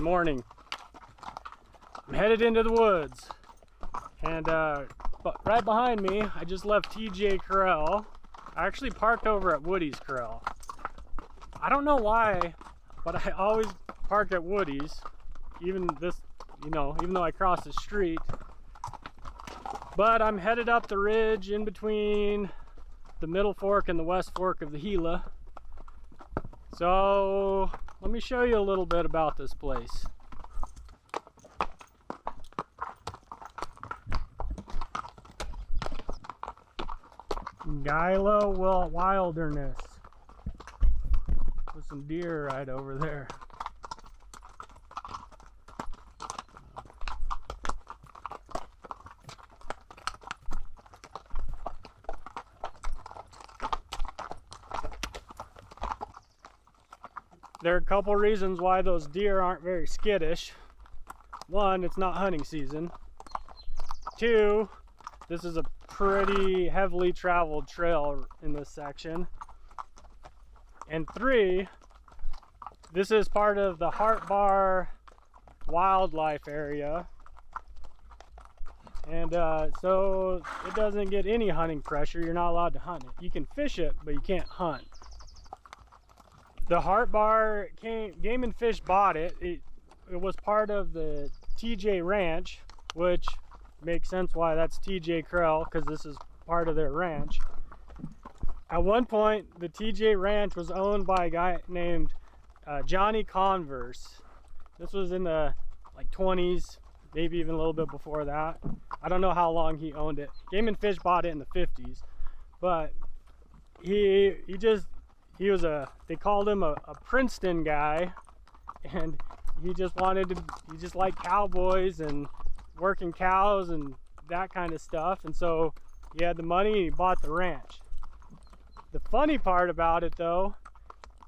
Good morning. I'm headed into the woods, and but right behind me, I just left TJ Corral. I actually parked over at Woody's Corral. I don't know why, but I always park at Woody's, even this, even though I cross the street. But I'm headed up the ridge in between the middle fork and the west fork of the Gila. So let me show you a little bit about this place. Gila wilderness with some deer right over there. There are a couple reasons why those deer aren't very skittish. One, it's not hunting season. Two, this is a pretty heavily traveled trail in this section. And three, this is part of the Heart Bar wildlife area. And so it doesn't get any hunting pressure. You're not allowed to hunt it. You can fish it, but you can't hunt. The Heart Bar Game and Fish bought it. It was part of the TJ Ranch, which makes sense why that's TJ Corral, because this is part of their ranch. At one point, the TJ Ranch was owned by a guy named Johnny Converse. This was in the like 20s, maybe even a little bit before that. I don't know how long he owned it. Game and Fish bought it in the 50s, but he was they called him a Princeton guy, and he just liked cowboys and working cows and that kind of stuff. And so he had the money and he bought the ranch. The funny part about it though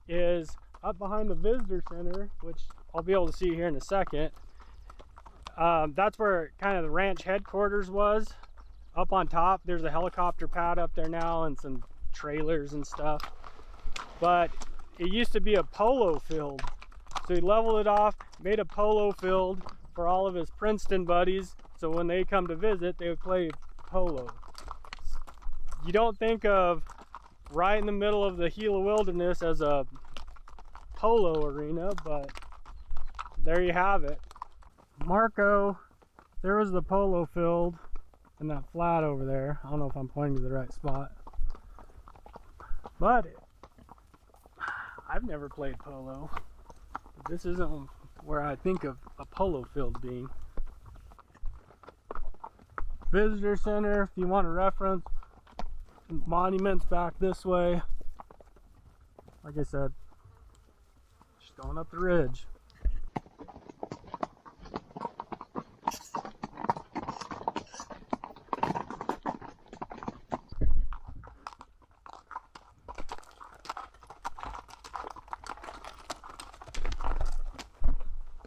is up behind the visitor center, which I'll be able to see here in a second, that's where kind of the ranch headquarters was. Up on top there's a helicopter pad up there now and some trailers and stuff. But it used to be a polo field. So he leveled it off, made a polo field for all of his Princeton buddies. So when they come to visit, they would play polo. You don't think of right in the middle of the Gila wilderness as a polo arena, but there you have it. Marco, there was the polo field in that flat over there. I don't know if I'm pointing to the right spot. But I've never played polo. This isn't where I think of a polo field being. Visitor center, if you want a reference. Monuments back this way. Like I said, just going up the ridge.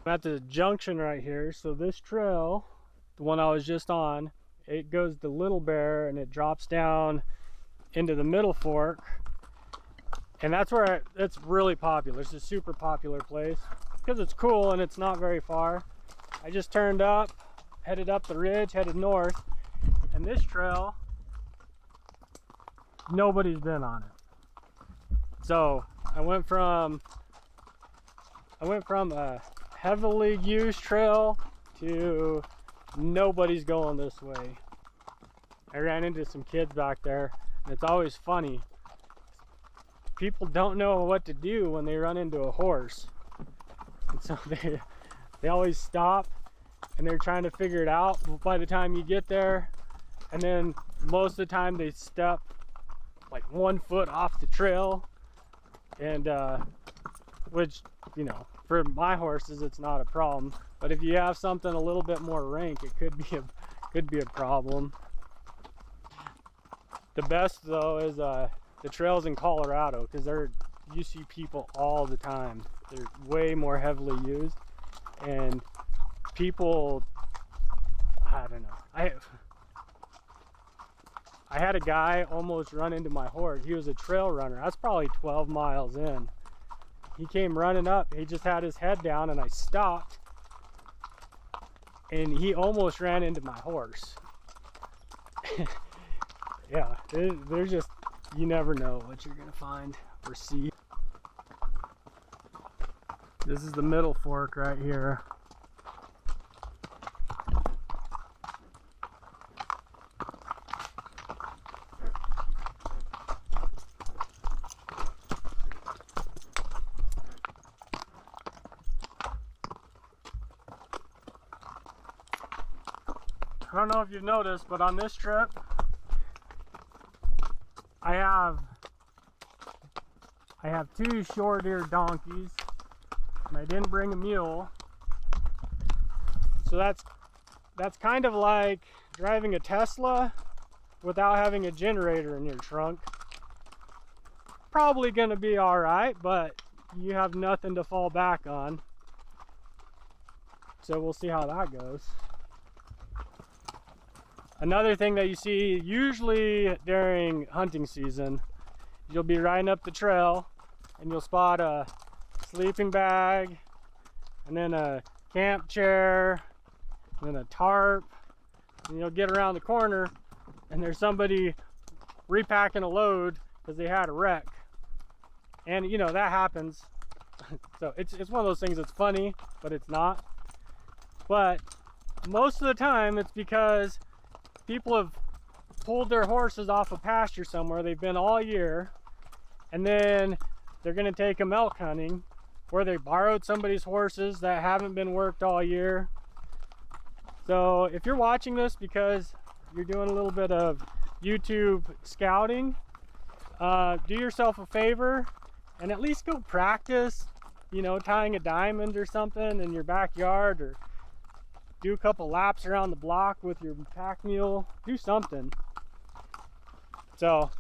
I'm at the junction right here. So this trail, the one I was just on, it goes to Little Bear and it drops down into the middle fork. And that's where it's really popular. It's a super popular place because it's cool and it's not very far. I just turned up, headed up the ridge, headed north, and this trail, nobody's been on it. So I went from a heavily used trail to nobody's going this way. I ran into some kids back there, and it's always funny. People don't know what to do when they run into a horse. And so they always stop and they're trying to figure it out by the time you get there. And then most of the time they step like 1 foot off the trail, and which, for my horses it's not a problem, but if you have something a little bit more rank, it could be a problem. The best though is the trails in Colorado, because you see people all the time. They're way more heavily used, and people, I don't know. I had a guy almost run into my horse. He was a trail runner. That's probably 12 miles in. he came running up. He just had his head down, and I stopped, and he almost ran into my horse. Yeah, they're just, you never know what you're gonna find or see. This is the middle fork right here. I don't know if you've noticed, but on this trip, I have 2 short-eared donkeys, and I didn't bring a mule. So that's kind of like driving a Tesla without having a generator in your trunk. Probably gonna be all right, but you have nothing to fall back on. So we'll see how that goes. Another thing that you see usually during hunting season, you'll be riding up the trail and you'll spot a sleeping bag, and then a camp chair, and then a tarp, and you'll get around the corner and there's somebody repacking a load because they had a wreck. And you know, that happens. So it's one of those things that's funny, but it's not. But most of the time it's because people have pulled their horses off a pasture somewhere. They've been all year, and then they're gonna take them elk hunting, or they borrowed somebody's horses that haven't been worked all year. So if you're watching this because you're doing a little bit of YouTube scouting, do yourself a favor and at least go practice, you know, tying a diamond or something in your backyard, or do a couple laps around the block with your pack mule. Do something. So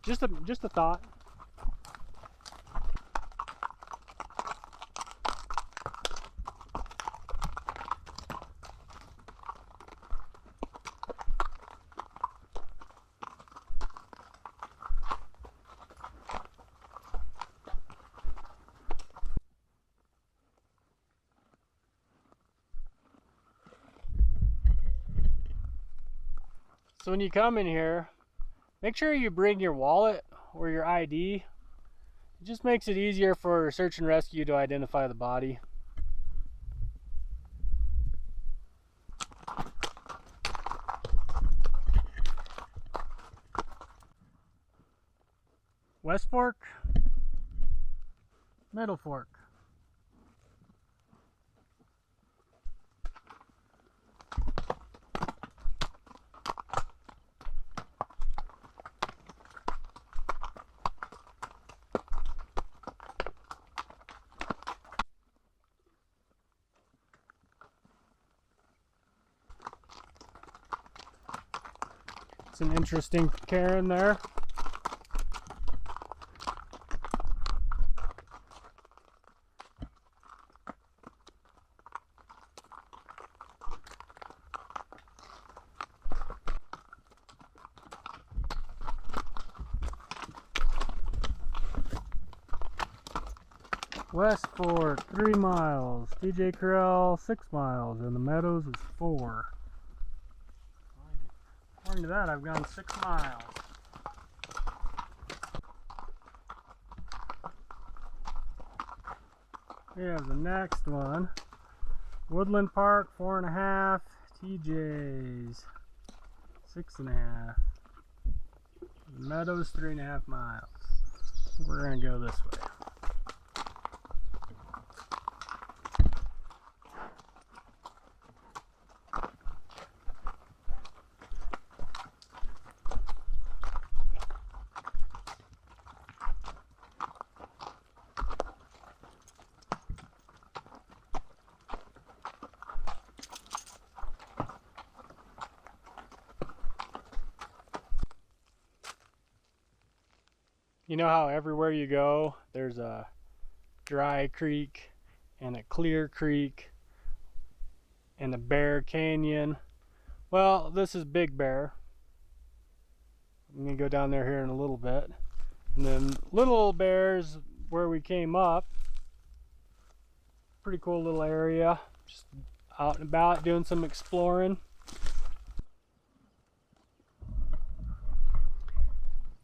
just a thought. So when you come in here, make sure you bring your wallet or your ID. It just makes it easier for search and rescue to identify the body. West Fork, Middle Fork. It's an interesting cairn there. West Fork 3 miles, TJ Corral 6 miles, and the meadows is 4. According to that, I've gone 6 miles. We have the next one. Woodland Park 4.5, TJ's 6.5. Meadows 3.5 miles. We're gonna go this way. You know how everywhere you go, there's a dry creek and a clear creek and a Bear Canyon? Well, this is Big Bear. I'm gonna go down there here in a little bit. And then Little Bear's where we came up. Pretty cool little area. Just out and about doing some exploring.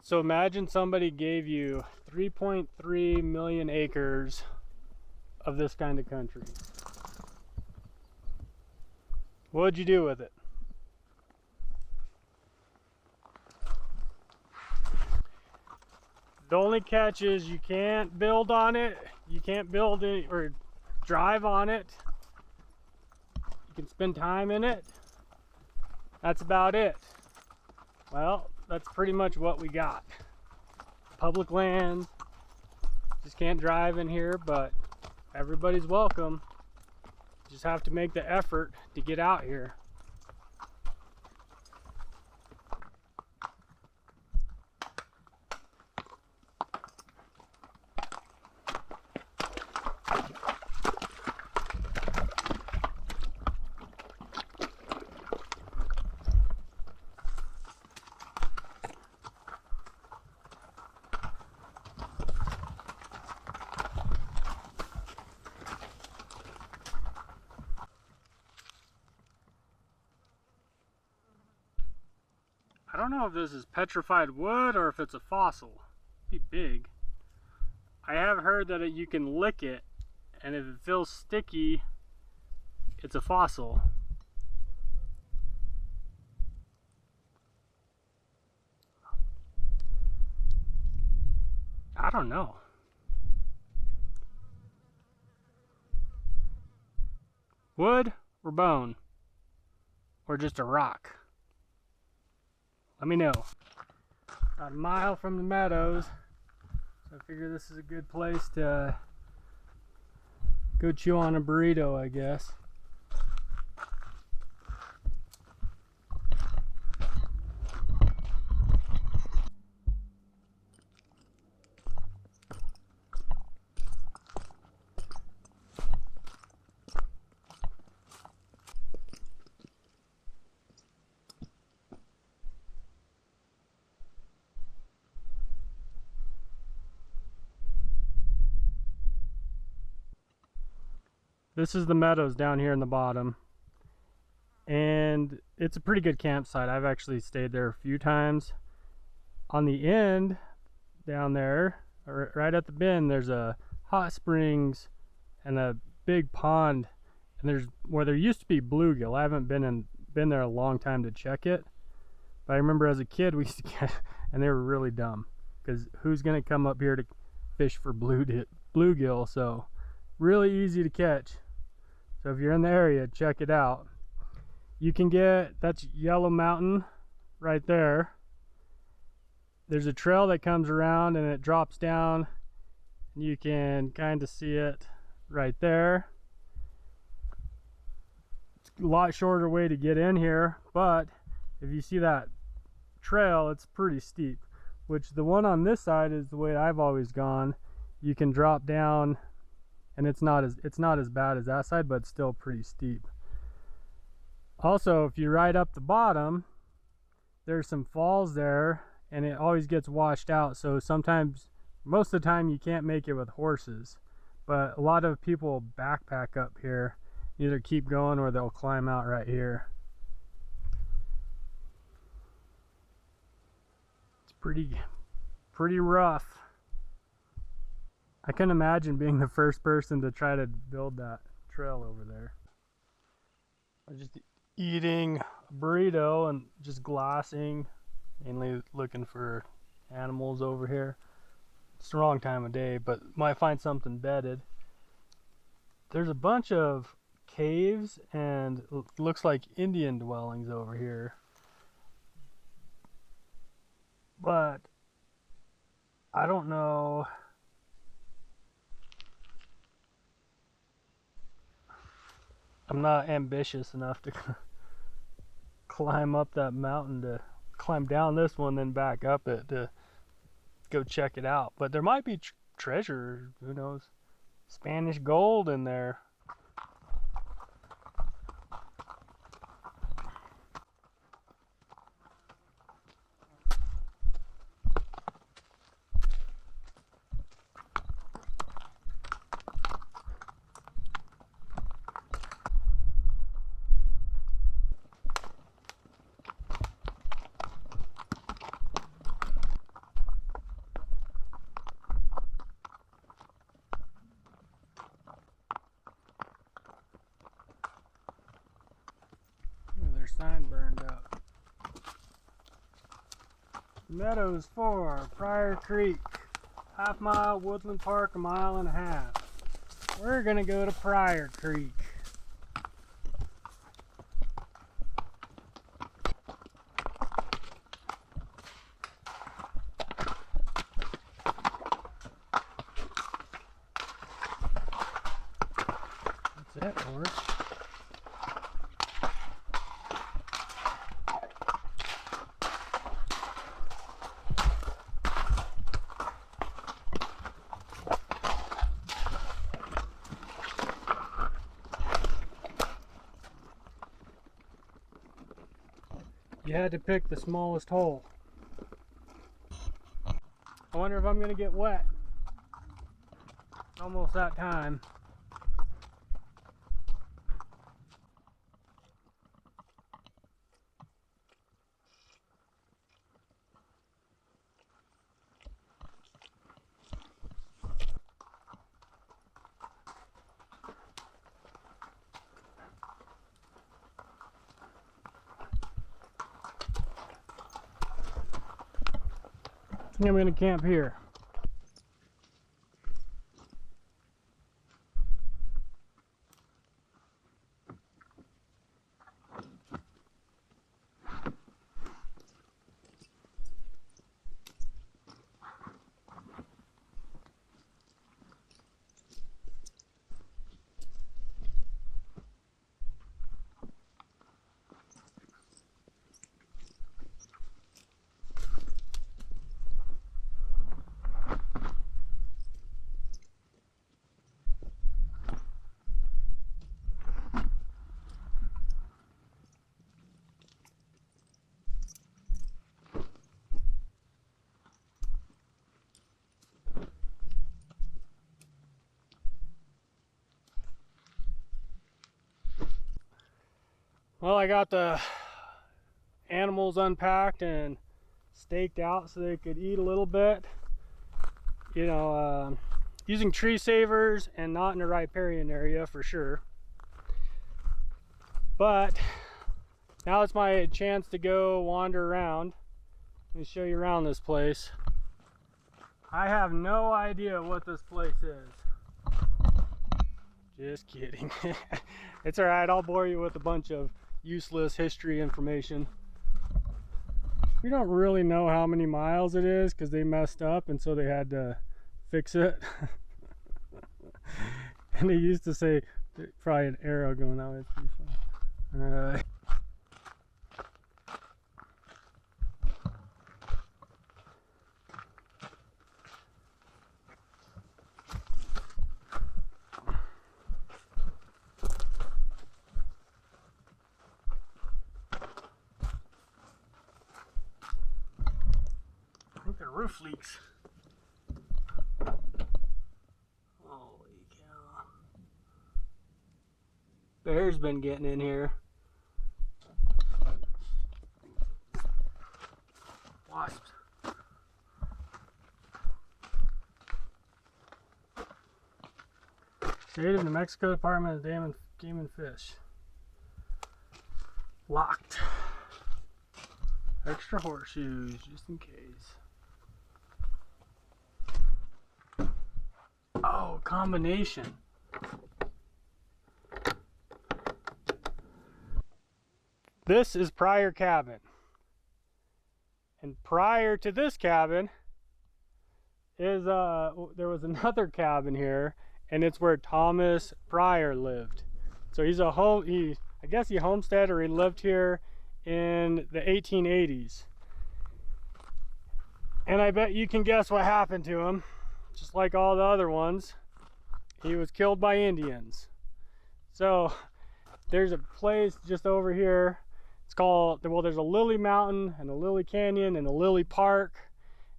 So imagine somebody gave you 3.3 million acres of this kind of country. What would you do with it? The only catch is you can't build on it. You can't build it or drive on it. You can spend time in it. That's about it. Well, that's pretty much what we got. Public land. Just can't drive in here, but everybody's welcome. Just have to make the effort to get out here. I don't know if this is petrified wood or if it's a fossil. It'd be big. I have heard that you can lick it, and if it feels sticky, it's a fossil. I don't know. Wood or bone? Or just a rock? Let me know. About a mile from the meadows, so I figure this is a good place to go chew on a burrito, I guess. This is the meadows down here in the bottom, and it's a pretty good campsite. I've actually stayed there a few times. On the end down there, right at the bend, there's a hot springs and a big pond, and there's where there used to be bluegill. I haven't been there a long time to check it, but I remember as a kid we used to get, and they were really dumb, because who's gonna come up here to fish for bluegill? So really easy to catch. So if you're in the area, check it out. You can get, that's Yellow Mountain right there. There's a trail that comes around and it drops down. You can kind of see it right there. It's a lot shorter way to get in here, but if you see that trail, it's pretty steep. Which the one on this side is the way I've always gone. You can drop down, and it's not as bad as that side, but it's still pretty steep. Also, if you ride up the bottom, there's some falls there, and it always gets washed out. So sometimes, most of the time, you can't make it with horses. But a lot of people backpack up here, either keep going or they'll climb out right here. It's pretty rough. I couldn't imagine being the first person to try to build that trail over there. I'm just eating a burrito and just glassing, mainly looking for animals over here. It's the wrong time of day, but might find something bedded. There's a bunch of caves and looks like Indian dwellings over here. But I don't know. I'm not ambitious enough to climb up that mountain, to climb down this one, then back up it to go check it out. But there might be treasure, who knows? Spanish gold in there. sign burned up. Meadows 4, Pryor Creek. Half mile, Woodland Park, 1.5 miles. We're gonna go to Pryor Creek. That's it, horse. You had to pick the smallest hole. I wonder if I'm gonna get wet. It's almost that time. I think I'm gonna camp here. Well, I got the animals unpacked and staked out so they could eat a little bit. You know, using tree savers and not in a riparian area for sure. But now it's my chance to go wander around. Let me show you around this place. I have no idea what this place is. Just kidding. It's all right, I'll bore you with a bunch of useless history information. We don't really know how many miles it is because they messed up and so they had to fix it. And they used to say probably an arrow going that way. It's pretty fun. I think the roof leaks. Holy cow. Bear's been getting in here. Wasps. State of New Mexico Department of Game and Fish. Locked. Extra horseshoes, just in case. Oh, combination. This is Pryor Cabin. And prior to this cabin is there was another cabin here, and it's where Thomas Pryor lived. So he's a I guess he homesteaded or he lived here in the 1880s. And I bet you can guess what happened to him. Just like all the other ones, he was killed by Indians. So there's a place just over here. It's called, well, there's a Lily Mountain and a Lily Canyon and a Lily Park,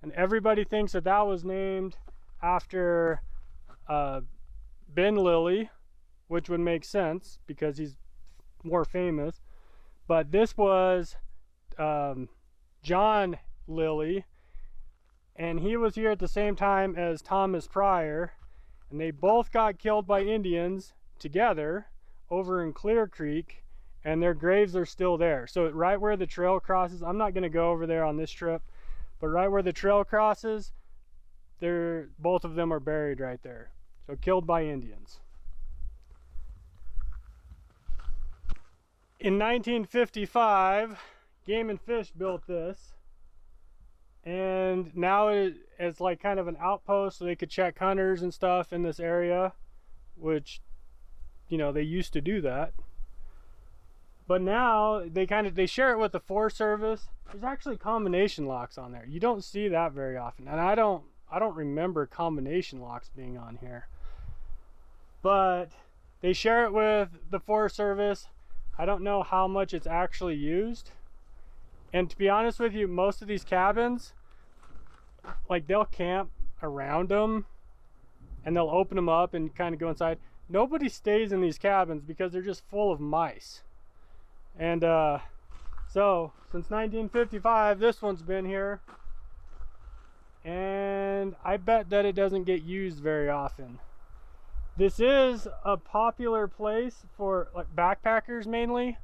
and everybody thinks that that was named after Ben Lilly, which would make sense because he's more famous. But this was John Lilly, and he was here at the same time as Thomas Pryor, and they both got killed by Indians together over in Clear Creek, and their graves are still there. So right where the trail crosses, I'm not going to go over there on this trip, but right where the trail crosses, both of them are buried right there. So killed by Indians. In 1955, Game and Fish built this, and now it's like kind of an outpost so they could check hunters and stuff in this area, which, you know, they used to do that. But now they share it with the Forest Service. There's actually combination locks on there. You don't see that very often, and I don't remember combination locks being on here. But they share it with the Forest Service. I don't know how much it's actually used. And to be honest with you, most of these cabins, like, they'll camp around them and they'll open them up and kind of go inside. Nobody stays in these cabins because they're just full of mice. And so since 1955, this one's been here, and I bet that it doesn't get used very often. This is a popular place for, like, backpackers mainly.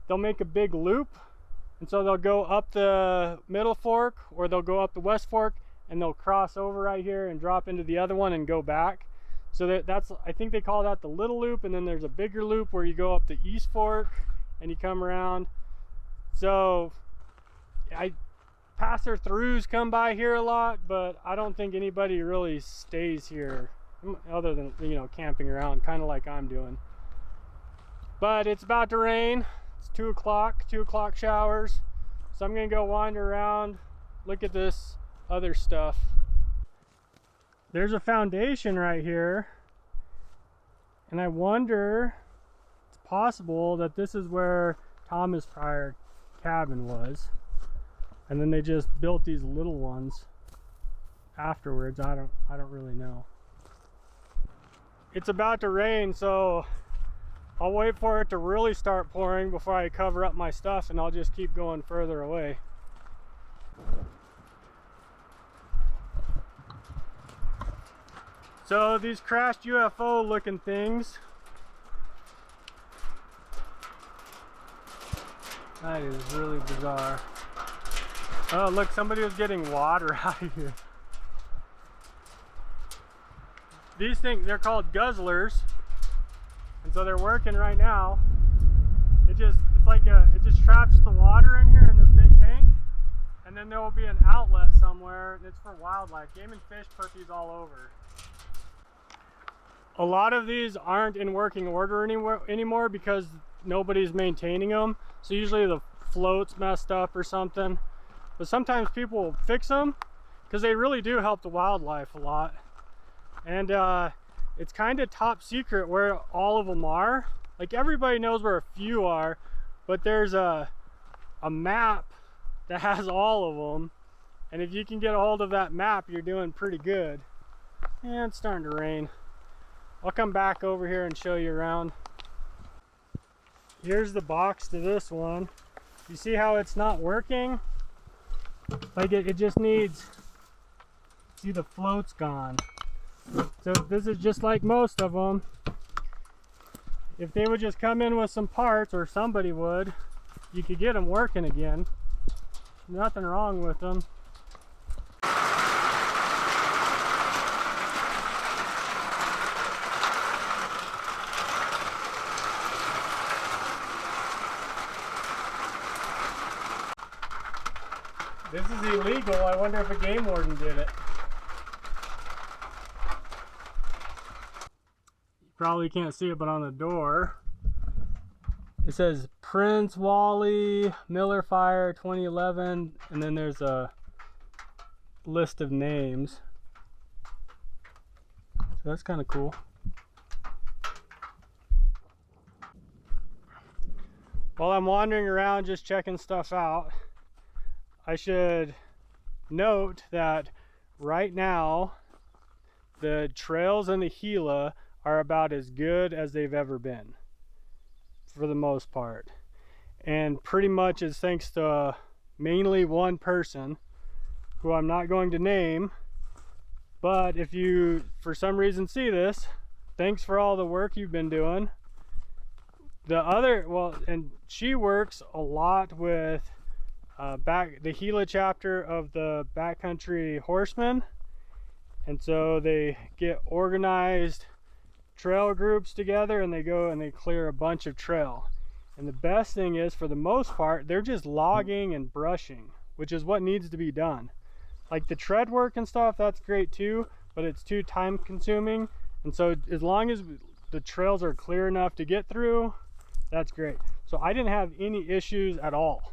They'll make a big loop, and so they'll go up the middle fork, or they'll go up the west fork, and they'll cross over right here and drop into the other one and go back. So that's, I think they call that the little loop, and then there's a bigger loop where you go up the east fork and you come around. So passer-throughs come by here a lot, but I don't think anybody really stays here other than, you know, camping around, kind of like I'm doing. But it's about to rain. It's 2 o'clock showers. So I'm gonna go wander around, look at this other stuff. There's a foundation right here, and I wonder, it's possible that this is where Thomas Pryor cabin was, and then they just built these little ones afterwards. I don't really know. It's about to rain, so I'll wait for it to really start pouring before I cover up my stuff, and I'll just keep going further away. So these crashed UFO looking things, that is really bizarre. Oh look, somebody was getting water out of here. These things, they're called guzzlers, and so they're working right now. It just traps the water in here in this big tank, and then there will be an outlet somewhere. It's for wildlife. Game and Fish put these all over. A lot of these aren't in working order anymore because nobody's maintaining them. So usually the float's messed up or something. But sometimes people will fix them because they really do help the wildlife a lot. And it's kind of top secret where all of them are. Like, everybody knows where a few are, but there's a map that has all of them. And if you can get a hold of that map, you're doing pretty good. And it's starting to rain. I'll come back over here and show you around. Here's the box to this one. You see how it's not working? Like, it just needs, see, the float's gone. So this is just like most of them. If they would just come in with some parts, or somebody would, you could get them working again. Nothing wrong with them. This is illegal. I wonder if a game warden did it. You probably can't see it, but on the door it says Prince Wally Miller Fire 2011, and then there's a list of names. So that's kind of cool. While I'm wandering around just checking stuff out, I should note that right now the trails in the Gila are about as good as they've ever been, for the most part, and pretty much is thanks to mainly one person who I'm not going to name. But if you for some reason see this, thanks for all the work you've been doing. and she works a lot with the Gila chapter of the Backcountry Horsemen, and so they get organized trail groups together and they go and they clear a bunch of trail. And the best thing is, for the most part, they're just logging and brushing, which is what needs to be done. Like the tread work and stuff, that's great too, but it's too time consuming. And so as long as the trails are clear enough to get through, that's great. So I didn't have any issues at all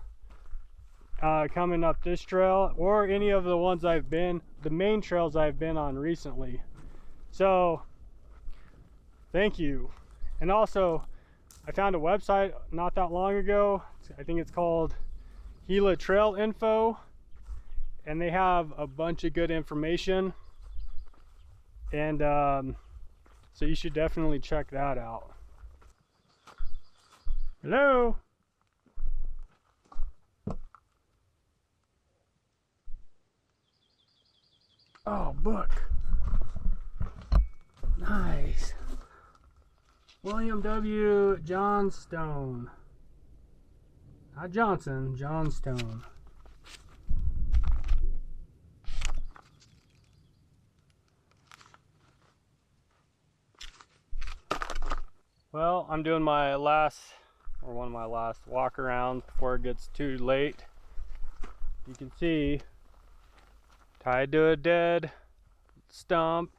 coming up this trail or any of the ones the main trails I've been on recently. So thank you. And also, I found a website not that long ago. I think it's called Gila Trail Info, and they have a bunch of good information, and so you should definitely check that out. Hello. Oh, book. Nice. William W. Johnstone. Not Johnson, Johnstone. Well, I'm doing my one of my last walk arounds before it gets too late. You can see, tied to a dead stump,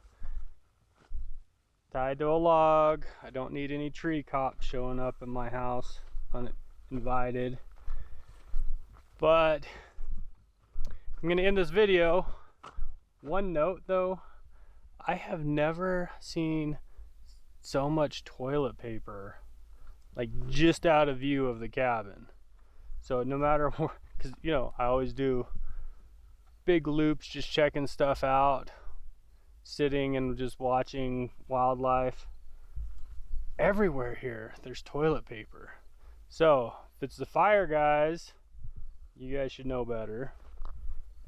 tied to a log. I don't need any tree cops showing up in my house uninvited. But I'm gonna end this video. One note though, I have never seen so much toilet paper like just out of view of the cabin. So no matter what, because you know I always do big loops just checking stuff out, sitting and just watching wildlife. Everywhere here there's toilet paper. So if it's the fire guys, you guys should know better.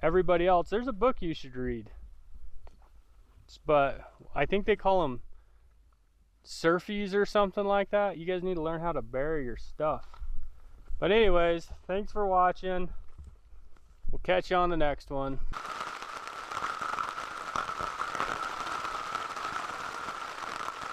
Everybody else, there's a book you should read, but I think they call them surfies or something like that. You guys need to learn how to bury your stuff. But anyways, thanks for watching. We'll catch you on the next one.